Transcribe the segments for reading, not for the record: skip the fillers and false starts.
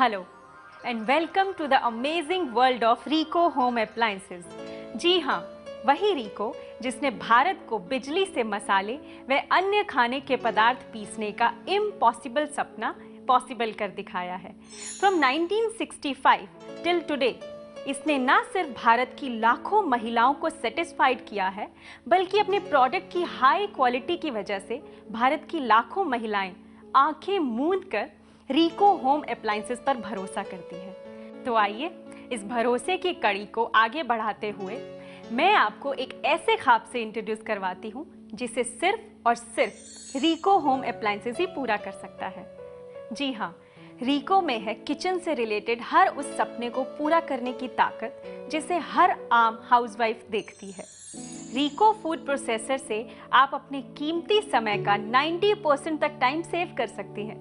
Hello and welcome to the amazing world of Rico Home Appliances. जी हाँ, वही रिको जिसने भारत को बिजली से मसाले व अन्य खाने के पदार्थ पीसने का इम्पॉसिबल सपना पॉसिबल कर दिखाया है। From 1965 till today, इसने न सिर्फ भारत की लाखों महिलाओं को सेटिस्फाइड किया है, बल्कि अपने प्रोडक्ट की हाई क्वालिटी की वजह से भारत की लाखों महिलाएं आंखें मूंद कर रिको होम अप्लायंसेस पर भरोसा करती हैं। तो आइए इस भरोसे की कड़ी को आगे बढ़ाते हुए मैं आपको एक ऐसे ख्वाब से इंट्रोड्यूस करवाती हूँ जिसे सिर्फ और सिर्फ रिको होम अप्लायंसेस ही पूरा कर सकता है। जी हाँ, रिको में है किचन से रिलेटेड हर उस सपने को पूरा करने की ताकत जिसे हर आम हाउसवाइफ देखती है। रिको फूड प्रोसेसर से आप अपने कीमती समय का 90% तक टाइम सेव कर सकती हैं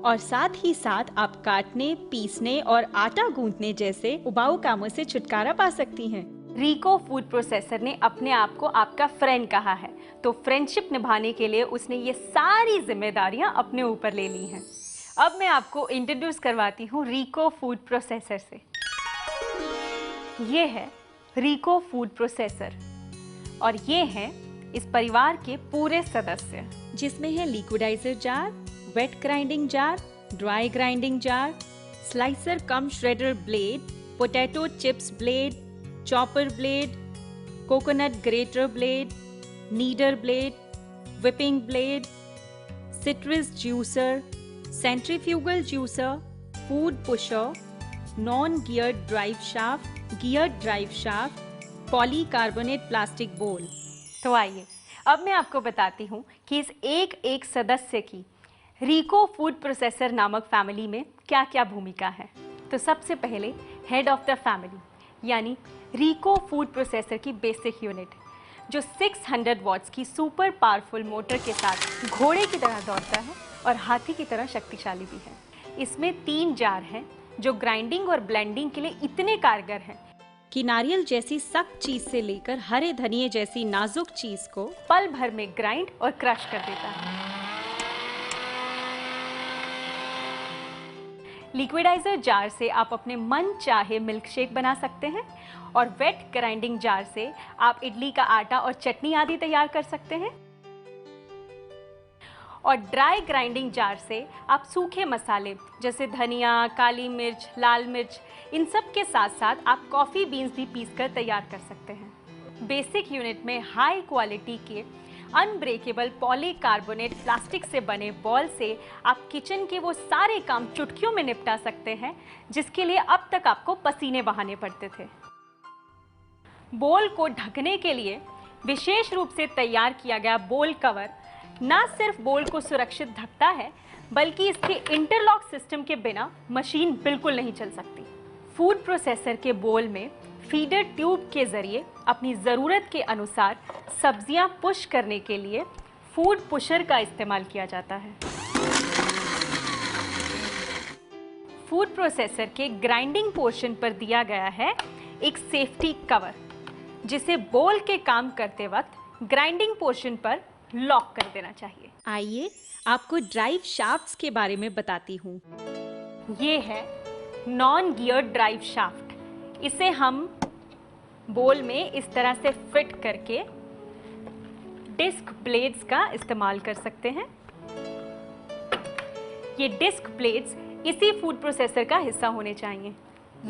और साथ ही साथ आप काटने, पीसने और आटा गूंथने जैसे उबाऊ कामों से छुटकारा पा सकती हैं। रिको फूड प्रोसेसर ने अपने आप को आपका फ्रेंड कहा है, तो फ्रेंडशिप निभाने के लिए उसने ये सारी जिम्मेदारियां अपने ऊपर ले ली हैं। अब मैं आपको इंट्रोड्यूस करवाती हूँ रिको फूड प्रोसेसर से। ये है रिको फूड प्रोसेसर और ये हैं इस परिवार के पूरे सदस्य, जिसमें है liquidiser jar, wet grinding jar, dry grinding jar, slicer cum shredder blade, potato chips blade, chopper blade, coconut grater blade, kneader blade, whipping blade, citrus juicer, centrifugal juicer, food pusher, non-geared drive shaft, geared drive shaft, polycarbonate plastic bowl। तो आइए अब मैं आपको बताती हूँ कि इस एक सदस्य की रिको फूड प्रोसेसर नामक फैमिली में क्या क्या भूमिका है। तो सबसे पहले हेड ऑफ द फैमिली यानी रिको फूड प्रोसेसर की बेसिक यूनिट, जो 600 वॉट्स की सुपर पावरफुल मोटर के साथ घोड़े की तरह दौड़ता है और हाथी की तरह शक्तिशाली भी है। इसमें 3 जार हैं जो ग्राइंडिंग और ब्लेंडिंग के लिए इतने कारगर हैं कि नारियल जैसी सख्त चीज से लेकर हरे धनिये जैसी नाजुक चीज को पल भर में ग्राइंड और क्रश कर देता है। लिक्विडाइजर जार से आप अपने मन चाहे मिल्क शेक बना सकते हैं और वेट ग्राइंडिंग जार से आप इडली का आटा और चटनी आदि तैयार कर सकते हैं और ड्राई ग्राइंडिंग जार से आप सूखे मसाले जैसे धनिया, काली मिर्च, लाल मिर्च, इन सब के साथ साथ आप कॉफ़ी बीन्स भी पीसकर तैयार कर सकते हैं। बेसिक यूनिट में हाई क्वालिटी के अनब्रेकेबल पॉलीकार्बोनेट प्लास्टिक से बने बॉल से आप किचन के वो सारे काम चुटकियों में निपटा सकते हैं जिसके लिए अब तक आपको पसीने बहाने पड़ते थे। बोल को ढकने के लिए विशेष रूप से तैयार किया गया बोल कवर न सिर्फ बोल को सुरक्षित ढकता है, बल्कि इसके इंटरलॉक सिस्टम के बिना मशीन बिल्कुल नहीं चल सकती। फूड प्रोसेसर के बोल में फीडर ट्यूब के जरिए अपनी ज़रूरत के अनुसार सब्जियां पुश करने के लिए फूड पुशर का इस्तेमाल किया जाता है। फूड प्रोसेसर के ग्राइंडिंग पोर्शन पर दिया गया है एक सेफ्टी कवर, जिसे बोल के काम करते वक्त ग्राइंडिंग पोर्शन पर लॉक कर देना चाहिए। आइए आपको ड्राइव शाफ्ट्स के बारे में बताती हूँ। ये है नॉन गियर्ड ड्राइव शाफ्ट। इसे हम बोल में इस तरह से फिट करके डिस्क ब्लेड्स का इस्तेमाल कर सकते हैं। ये डिस्क ब्लेड्स इसी फूड प्रोसेसर का हिस्सा होने चाहिए।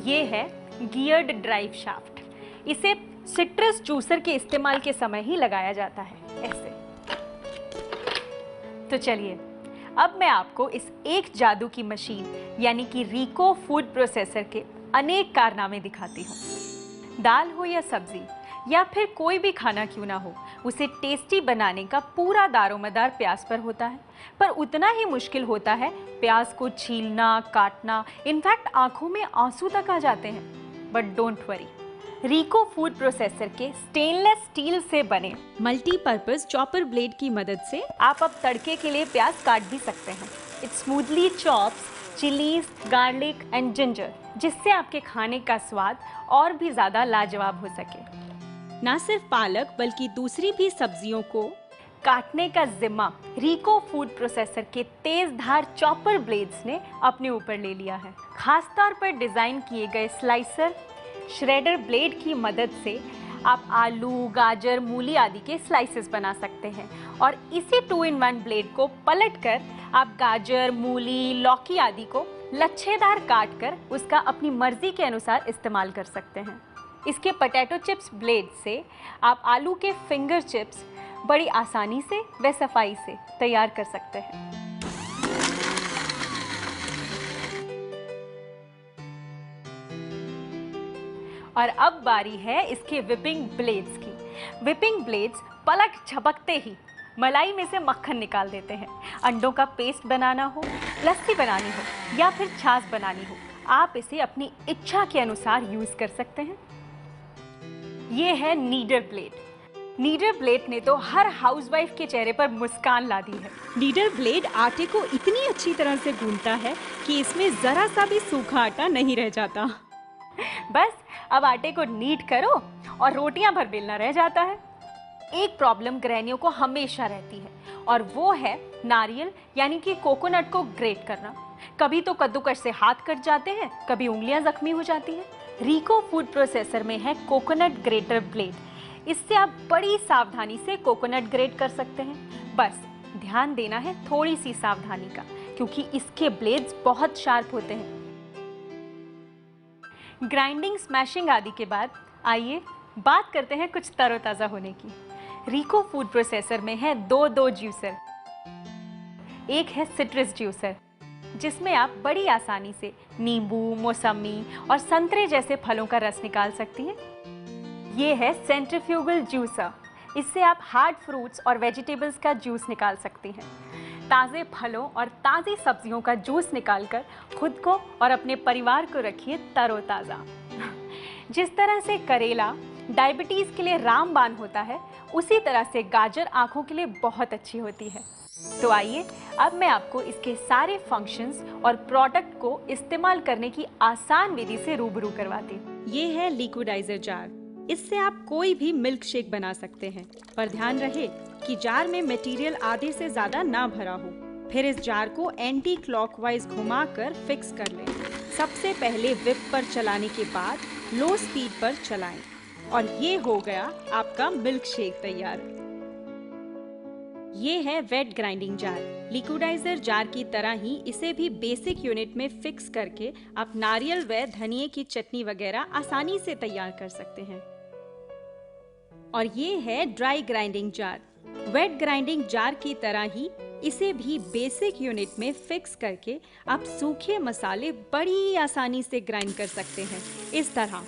ये है गियर्ड ड्राइव शाफ्ट। इसे सिट्रस जूसर के इस्तेमाल के समय ही लगाया जाता है, ऐसे। तो चलिए अब मैं आपको इस एक जादू की मशीन यानी कि रिको फूड प्रोसेसर के अनेक कारनामे दिखाती हूँ। दाल हो या सब्जी या फिर कोई भी खाना क्यों ना हो, उसे टेस्टी बनाने का पूरा दारोमदार प्याज पर होता है, पर उतना ही मुश्किल होता है प्याज को छीलना, काटना। इनफैक्ट आंखों में आंसू तक आ जाते हैं। But don't worry, Rico food processor के स्टेनलेस स्टील से बने मल्टीपर्पज चॉपर ब्लेड की मदद से आप अब तड़के के लिए प्याज काट भी सकते हैं। It smoothly chops chillies, garlic and ginger, जिससे आपके खाने का स्वाद और भी ज़्यादा लाजवाब हो सके। ना सिर्फ पालक बल्कि दूसरी भी सब्जियों को काटने का जिम्मा रीको फूड प्रोसेसर के तेज धार चॉपर ब्लेड्स ने अपने ऊपर ले लिया है। खासतौर पर डिजाइन किए गए स्लाइसर श्रेडर ब्लेड की मदद से आप आलू, गाजर, मूली आदि के स्लाइसेस बना सकते हैं और इसी 2-in-1 ब्लेड को पलटकर आप गाजर, मूली, लौकी आदि को लच्छेदार काटकर उसका अपनी मर्जी के अनुसार इस्तेमाल कर सकते हैं। इसके पोटैटो चिप्स ब्लेड से आप आलू के फिंगर चिप्स बड़ी आसानी से व सफाई से तैयार कर सकते हैं। और अब बारी है इसके विपिंग ब्लेड्स की। विपिंग ब्लेड्स पलक झपकते ही मलाई में से मक्खन निकाल देते हैं। अंडों का पेस्ट बनाना हो, लस्सी बनानी हो या फिर छाछ बनानी हो, आप इसे अपनी इच्छा के अनुसार यूज कर सकते हैं। ये है नीडर ब्लेड। नीडर ब्लेड ने तो हर हाउसवाइफ के चेहरे पर मुस्कान ला दी है। नीडर ब्लेड आटे को इतनी अच्छी तरह से गूंथता है कि इसमें जरा सा भी सूखा आटा नहीं रह जाता। बस अब आटे को नीड करो और रोटियां भर बेलना रह जाता है। एक प्रॉब्लम गृहिणियों को हमेशा रहती है और वो है नारियल यानी कि कोकोनट को ग्रेट करना। कभी तो कद्दूकस से हाथ कट जाते हैं, कभी उंगलियां जख्मी हो जाती हैं। रीको फूड प्रोसेसर में है कोकोनट ग्रेटर ब्लेड। इससे आप बड़ी सावधानी से कोकोनट ग्रेट कर सकते हैं। बस ध्यान देना है थोड़ी सी सावधानी का, क्योंकि इसके ब्लेड्स बहुत शार्प होते हैं। ग्राइंडिंग, स्मैशिंग आदि के बाद आइए बात करते हैं कुछ तरोताज़ा होने की। रीको फूड प्रोसेसर में है दो जूसर। एक है सिट्रस जूसर, जिसमें आप बड़ी आसानी से नींबू, मौसमी और संतरे जैसे फलों का रस निकाल सकती हैं। ये है सेंट्रीफ्यूगल जूसर। इससे आप हार्ड फ्रूट्स और वेजिटेबल्स का जूस निकाल सकती हैं। ताज़े फलों और ताज़ी सब्जियों का जूस निकालकर खुद को और अपने परिवार को रखिए तरोताज़ा। जिस तरह से करेला डायबिटीज़ के लिए रामबाण होता है, उसी तरह से गाजर आँखों के लिए बहुत अच्छी होती है। तो आइए अब मैं आपको इसके सारे फंक्शंस और प्रोडक्ट को इस्तेमाल करने की आसान विधि से रूबरू करवाती हूँ। ये है लिक्विडाइजर जार। इससे आप कोई भी मिल्क शेक बना सकते हैं, पर ध्यान रहे कि जार में मटेरियल आधे से ज्यादा ना भरा हो। फिर इस जार को एंटी क्लॉकवाइज घुमाकर फिक्स कर लें। सबसे पहले व्हिप पर चलाने के बाद लो स्पीड पर चलाएं और ये हो गया आपका मिल्क शेक तैयार। ये है वेट ग्राइंडिंग जार। लिक्विडाइजर जार की तरह ही इसे भी बेसिक यूनिट में फिक्स करके आप नारियल व धनिये की चटनी वगैरह आसानी से तैयार कर सकते हैं। और ये है dry grinding jar. Wet grinding jar की तरह ही इसे भी बेसिक यूनिट में फिक्स करके आप सूखे मसाले बड़ी आसानी से ग्राइंड कर सकते हैं, इस तरह।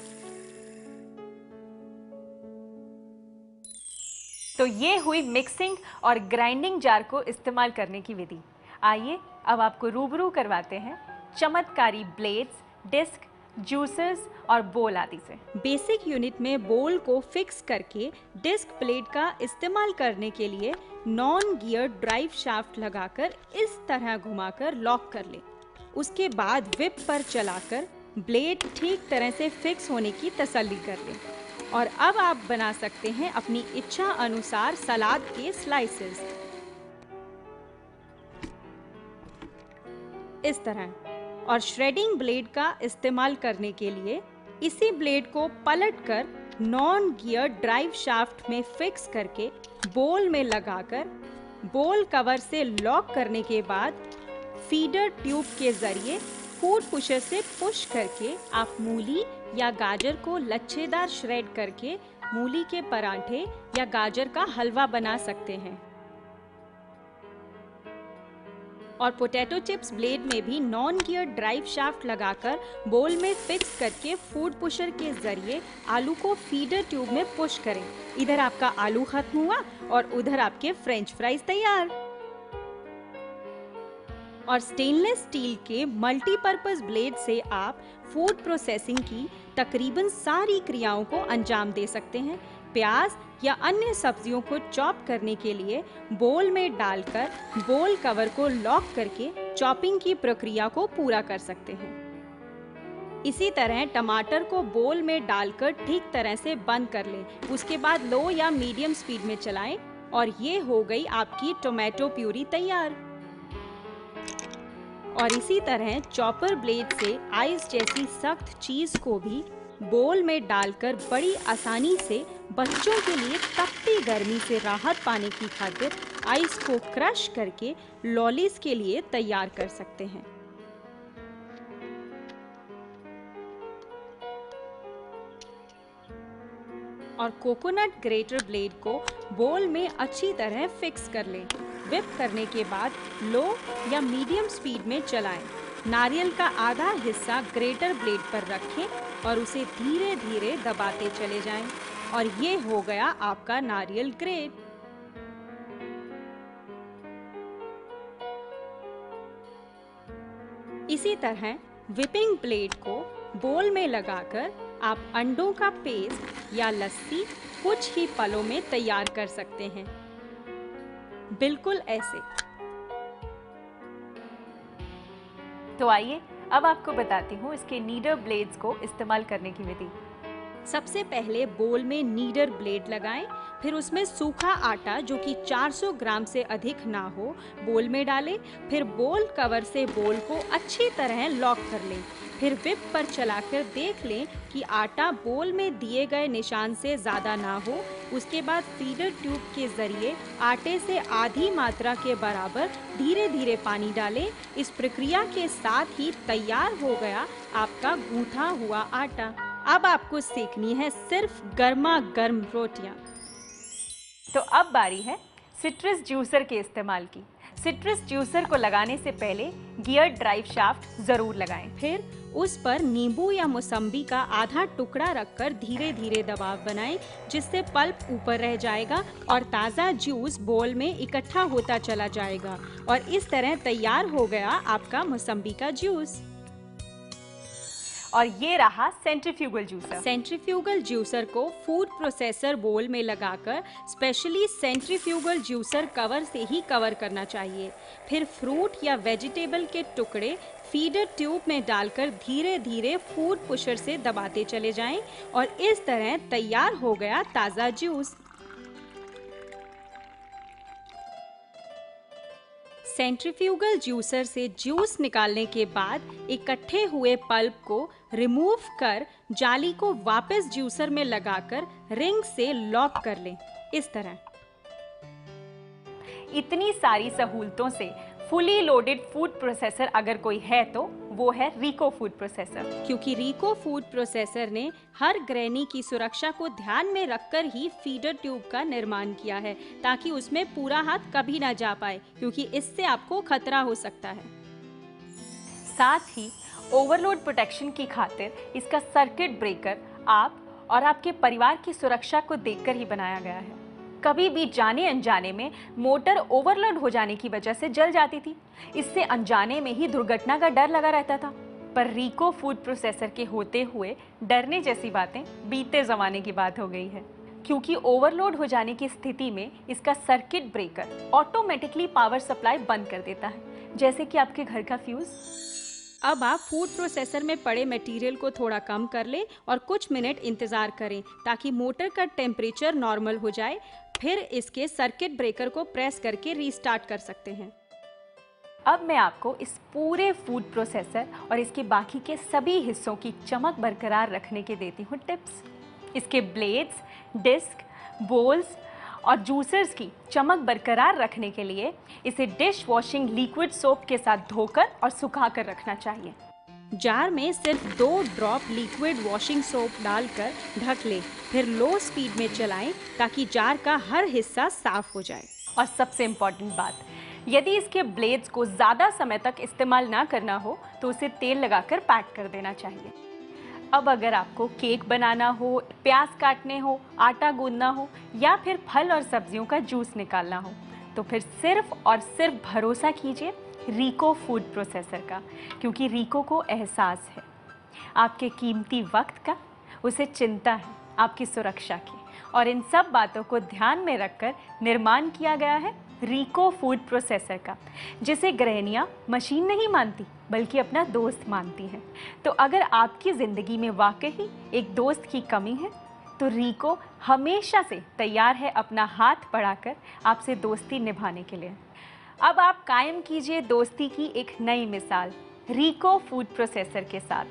तो ये हुई मिक्सिंग और ग्राइंडिंग जार को इस्तेमाल करने की विधि। आइए अब आपको रूबरू करवाते हैं चमत्कारी ब्लेड्स, डिस्क, जूसर्स और बोल आदि से। बेसिक यूनिट में बोल को फिक्स करके डिस्क प्लेट का इस्तेमाल करने के लिए नॉन गियर ड्राइव शाफ्ट लगाकर इस तरह घुमाकर लॉक कर लें। उसके बाद व्हिप पर चलाकर ब्लेड ठीक तरह से फिक्स होने की तसल्ली कर लें। और अब आप बना सकते हैं अपनी इच्छा अनुसार सलाद के स्लाइसेस, इस तरह। और श्रेडिंग ब्लेड का इस्तेमाल करने के लिए इसी ब्लेड को पलटकर नॉन गियर ड्राइव शाफ्ट में फिक्स करके बोल में लगाकर बोल कवर से लॉक करने के बाद फीडर ट्यूब के जरिए फूड पुशर से पुश करके आप मूली या गाजर को लच्छेदार श्रेड करके मूली के परांठे या गाजर का हलवा बना सकते हैं। और पोटैटो चिप्स ब्लेड में भी नॉन गियर ड्राइव शाफ्ट लगाकर बोल में फिक्स करके फूड पुशर के जरिए आलू को फीडर ट्यूब में पुश करें। इधर आपका आलू खत्म हुआ और उधर आपके फ्रेंच फ्राइज तैयार। और स्टेनलेस स्टील के मल्टीपर्पज ब्लेड से आप फूड प्रोसेसिंग की तकरीबन सारी क्रियाओं को अंजाम दे सकते हैं। प्याज या अन्य सब्जियों को चॉप करने के लिए बोल में डालकर बोल कवर को लॉक करके चॉपिंग की प्रक्रिया को पूरा कर सकते हैं। इसी तरह टमाटर को बोल में डालकर ठीक तरह से बंद कर लें। उसके बाद लो या मीडियम स्पीड में चलाएं और ये हो गई आपकी टोमेटो प्यूरी तैयार। और इसी तरह चॉपर ब्लेड से आइस जैसी सख्त चीज को भी बोल में डालकर बड़ी आसानी से बच्चों के लिए तपती गर्मी से राहत पाने की खातिर आइस को क्रश करके लॉलीज के लिए तैयार कर सकते हैं। और कोकोनट ग्रेटर ब्लेड को बोल में अच्छी तरह फिक्स कर लें। व्हिप करने के बाद लो या मीडियम स्पीड में चलाएं। नारियल का आधा हिस्सा ग्रेटर ब्लेड पर रखें और उसे धीरे धीरे दबाते चले जाएं। और ये हो गया आपका नारियल ग्रेट। इसी तरह व्हिपिंग ब्लेड को बोल में लगाकर आप अंडों का पेस्ट या लस्सी कुछ ही पलों में तैयार कर सकते हैं, बिल्कुल ऐसे। तो आइए अब आपको बताती हूँ इसके नीडर ब्लेड्स को इस्तेमाल करने की विधि। सबसे पहले बोल में नीडर ब्लेड लगाएं, फिर उसमें सूखा आटा जो कि 400 ग्राम से अधिक ना हो बोल में डालें, फिर बोल कवर से बोल को अच्छी तरह लॉक कर लें, फिर व्हिप पर चलाकर देख लें कि आटा बोल में दिए गए निशान से ज़्यादा ना हो। उसके बाद फीडर ट्यूब के ज़रिए आटे से आधी मात्रा के बराबर धीरे धीरे पानी डालें। इस प्रक्रिया के साथ ही तैयार हो गया आपका गूंथा हुआ आटा। अब आपको सेकनी है सिर्फ गर्मा गर्म रोटियां। तो अब बारी है सिट्रस जूसर के इस्तेमाल की। सिट्रस जूसर को लगाने से पहले गियर ड्राइव शाफ्ट जरूर लगाएं। फिर उस पर नींबू या मौसम्बी का आधा टुकड़ा रखकर धीरे धीरे दबाव बनाएं, जिससे पल्प ऊपर रह जाएगा और ताज़ा जूस बोल में इकट्ठा होता चला जाएगा। और इस तरह तैयार हो गया आपका मौसम्बी का जूस। और ये रहा सेंट्रीफ्यूगल जूसर। सेंट्रीफ्यूगल जूसर को फूड प्रोसेसर बोल में लगाकर स्पेशली सेंट्रीफ्यूगल जूसर कवर से ही कवर करना चाहिए। फिर फ्रूट या वेजिटेबल के टुकड़े फीडर ट्यूब में डालकर धीरे धीरे फूड पुशर से दबाते चले जाएं और इस तरह तैयार हो गया ताज़ा जूस। सेंट्रीफ्यूगल जूसर से जूस निकालने के बाद इकट्ठे हुए पल्प को रिमूव कर जाली को वापस जूसर में लगाकर रिंग से लॉक कर लें, इस तरह। इतनी सारी सहूलतों से फुली लोडेड फूड प्रोसेसर अगर कोई है तो वो है रीको फूड प्रोसेसर। क्योंकि रीको फूड प्रोसेसर ने हर गृहिणी की सुरक्षा को ध्यान में रखकर ही फीडर ट्यूब का निर्माण किया है, ताकि उसमें पूरा हाथ कभी ना जा पाए, क्योंकि इससे आपको खतरा हो सकता है। साथ ही ओवरलोड प्रोटेक्शन की खातिर इसका सर्किट ब्रेकर आप और आपके परिवार की सुरक्षा को देखकर ही बनाया गया है। कभी भी जाने अनजाने में मोटर ओवरलोड हो जाने की वजह से जल जाती थी। इससे अनजाने में ही दुर्घटना का डर लगा रहता था। पर रीको फूड प्रोसेसर के होते हुए डरने जैसी बातें बीते ज़माने की बात हो गई है, क्योंकि ओवरलोड हो जाने की स्थिति में इसका circuit breaker automatically power supply बंद कर देता है, जैसे कि आपके घर का फ्यूज़। अब आप फूड प्रोसेसर में पड़े मटेरियल को थोड़ा कम कर लें और कुछ मिनट इंतज़ार करें ताकि मोटर का टेम्परेचर नॉर्मल हो जाए। फिर इसके सर्किट ब्रेकर को प्रेस करके रीस्टार्ट कर सकते हैं। अब मैं आपको इस पूरे फूड प्रोसेसर और इसके बाकी के सभी हिस्सों की चमक बरकरार रखने के देती हूँ टिप्स। इसके ब्लेड्स, डिस्क, बोल्स और जूसर्स की चमक बरकरार रखने के लिए इसे डिश वॉशिंग लिक्विड सोप के साथ धोकर और सुखाकर रखना चाहिए। जार में सिर्फ 2 ड्रॉप लिक्विड वॉशिंग सोप डालकर ढक लें, फिर लो स्पीड में चलाएं ताकि जार का हर हिस्सा साफ हो जाए। और सबसे इम्पॉर्टेंट बात, यदि इसके ब्लेड्स को ज़्यादा समय तक इस्तेमाल ना करना हो तो उसे तेल लगाकर पैक कर देना चाहिए। अब अगर आपको केक बनाना हो, प्याज काटने हो, आटा गूंदना हो या फिर फल और सब्जियों का जूस निकालना हो तो फिर सिर्फ और सिर्फ भरोसा कीजिए रीको फूड प्रोसेसर का, क्योंकि रीको को एहसास है आपके कीमती वक्त का, उसे चिंता है आपकी सुरक्षा की, और इन सब बातों को ध्यान में रखकर निर्माण किया गया है रीको फूड प्रोसेसर का, जिसे गृहिणियां मशीन नहीं मानती बल्कि अपना दोस्त मानती हैं। तो अगर आपकी ज़िंदगी में वाकई एक दोस्त की कमी है तो रिको हमेशा से तैयार है अपना हाथ बढ़ाकर आपसे दोस्ती निभाने के लिए। अब आप कायम कीजिए दोस्ती की एक नई मिसाल रिको फूड प्रोसेसर के साथ,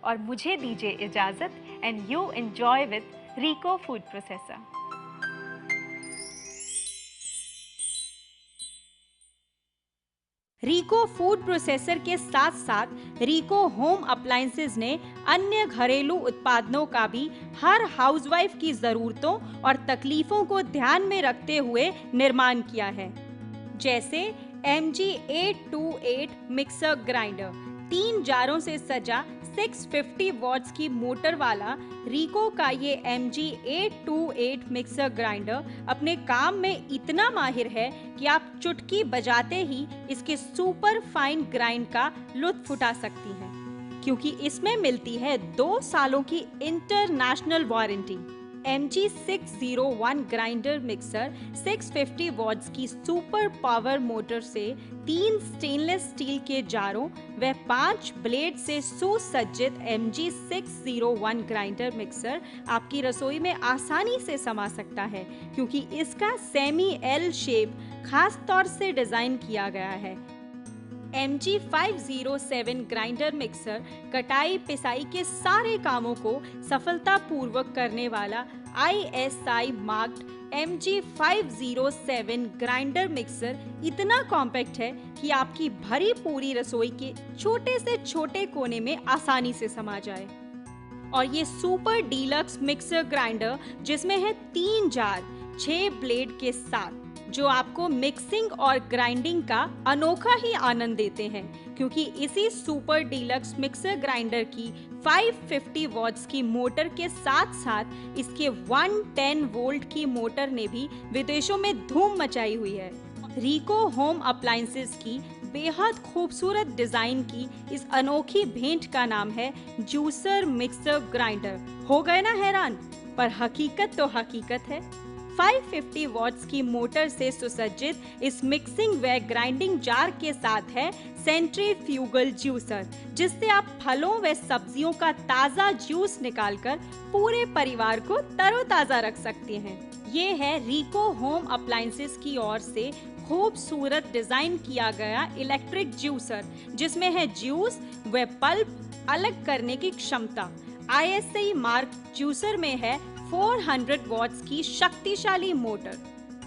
और मुझे दीजिए इजाज़त। And you enjoy with Rico food processor. Rico food processor के साथ साथ रिको होम अप्लायंसेस ने अन्य घरेलू उत्पादों का भी हर हाउसवाइफ की ज़रूरतों और तकलीफों को ध्यान में रखते हुए निर्माण किया है, जैसे MG828 मिक्सर ग्राइंडर, 3 जारों से सजा 650 वॉट्स की मोटर वाला रिको का ये MG828 मिक्सर ग्राइंडर अपने काम में इतना माहिर है कि आप चुटकी बजाते ही इसके सुपर फाइन ग्राइंड का लुत्फ उठा सकती हैं, क्योंकि इसमें मिलती है 2 सालों की international warranty. MG601 grinder mixer 650 watts की सुपर पावर मोटर से 3 स्टेनलेस स्टील के जारों व 5 ब्लेड से सुसज्जित MG601 ग्राइंडर मिक्सर आपकी रसोई में आसानी से समा सकता है, क्योंकि इसका सेमी एल शेप खास तौर से डिजाइन किया गया है। MG507 ग्राइंडर मिक्सर कटाई पिसाई के सारे कामों को सफलतापूर्वक करने वाला ISI marked MG507 grinder mixer इतना कॉम्पैक्ट है कि आपकी भरी पूरी रसोई के छोटे से छोटे कोने में आसानी से समा जाए। और ये सुपर डीलक्स मिक्सर ग्राइंडर जिसमें है 3 जार 6 ब्लेड के साथ, जो आपको मिक्सिंग और ग्राइंडिंग का अनोखा ही आनंद देते हैं, क्योंकि इसी सुपर डीलक्स मिक्सर ग्राइंडर की 550 वॉट्स की मोटर के साथ साथ इसके 110 वोल्ट की मोटर ने भी विदेशों में धूम मचाई हुई है। रिको होम अप्लायंसेस की बेहद खूबसूरत डिजाइन की इस अनोखी भेंट का नाम है जूसर मिक्सर ग्राइंडर। हो गए ना हैरान? पर हकीकत तो हकीकत है। 550 वॉट्स की मोटर से सुसज्जित इस मिक्सिंग व ग्राइंडिंग जार के साथ है सेंट्रीफ्यूगल जूसर, जिससे आप फलों व सब्जियों का ताज़ा जूस निकालकर पूरे परिवार को तरोताज़ा रख सकते हैं। ये है रिको होम अप्लायंसेस की ओर से खूबसूरत डिजाइन किया गया इलेक्ट्रिक जूसर, जिसमें है जूस व पल्प अलग करने की क्षमता। ISI मार्क जूसर में है 400 वॉट्स की शक्तिशाली मोटर।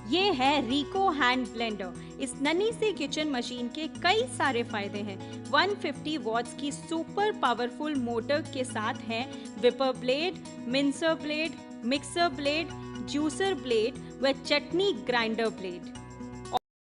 ये है रिको हैंड ब्लेंडर। इस नन्ही सी किचन मशीन के कई सारे फायदे हैं। 150 वॉट्स की सुपर पावरफुल मोटर के साथ हैं whipper blade, mincer blade, mixer blade, juicer blade व चटनी ग्राइंडर ब्लेड।